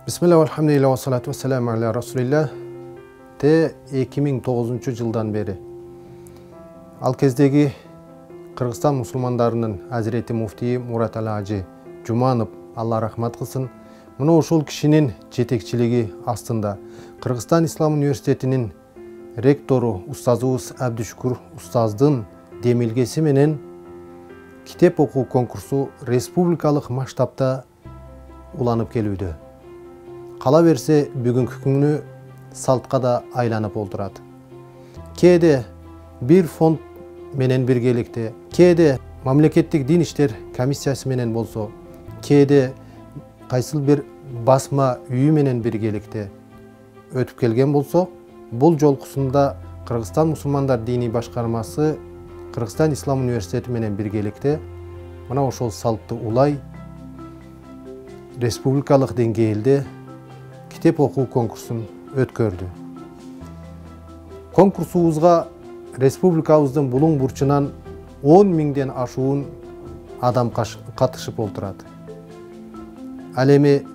Bismillah, alhamdulillah, salatu wassalamu ala rasulillah. 2009 жылдан бери ал кездеги Кыргызстан мусулмандарынын Азирети муфтии Мураталы Ажы Жуманов, Алла рахмат кылсын, мына ошол кишинин жетекчилиги астында Кыргызстан Ислам университетинин ректору устазыбыз Абдушкур устаздын демилгеси менен китеп окуу конкурсу республикалык масштабта уланып келүүдө. Кала берсе бүгүнкү күнү салтка да айланып олтурат. Кээде бир фонд менен биргеликте, кээде мамлекеттик дин иштер комиссиясы менен болсо, кээде кайсыл бир басма үйү менен биргеликте өтүп келген болсо, бул жолкусунда Кыргызстан мусулмандар диний башкармасы Кыргызстан Ислам университети менен биргеликте мына ошол салтты улай республикалык деңгээлде китеп окуу конкурсун өткөрдү. Конкурсубузга республикабыздын булуң бурчунан 10 миңден ашуун адам катышып олтурат. Ал эми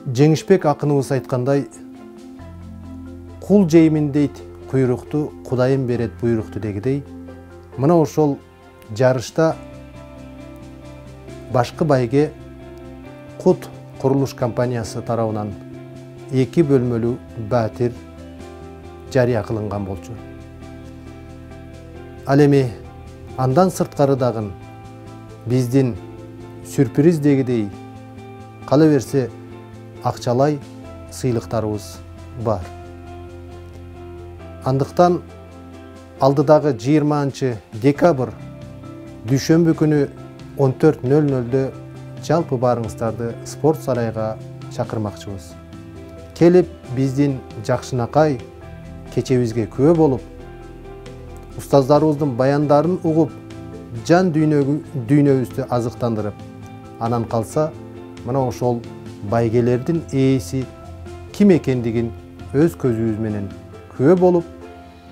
Жеңишбек акыныбыз айткандай, кул жеймин дейт куйрукту, Кудайым берет буйрукту дегидей, мына ошол жарышта башкы байге Кут курулуш компаниясы тарабынан 2 бөлмөлүү батир жарыя кылынган болчу. Ал эми андан сырткары дагы биздин сюрприз дегидей кала берсе акчалай сыйлыктарыбыз бар. Андыктан алдыдагы 20 декабрь дүйшөмбү күнү 14:00-дө жалпы барыңыздарды спорт сарайга чакырмакчыбыз. Келип биздин жакшынакай кечебизге күбө болуп, устаздарыбыздын баяндарын угуп, жан дүйнөбүздү азыктандырып, анан калса мына ошол байгелердин ээси ким экендигин өз көзүбүз менен күбө болуп,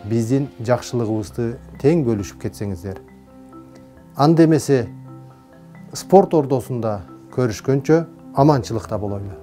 биздин жакшылыгыбызды тең бөлүшүп кетсеңиздер. Анда эмесе спорт ордосунда көрүшкөнчө аманчылыкта болойлу.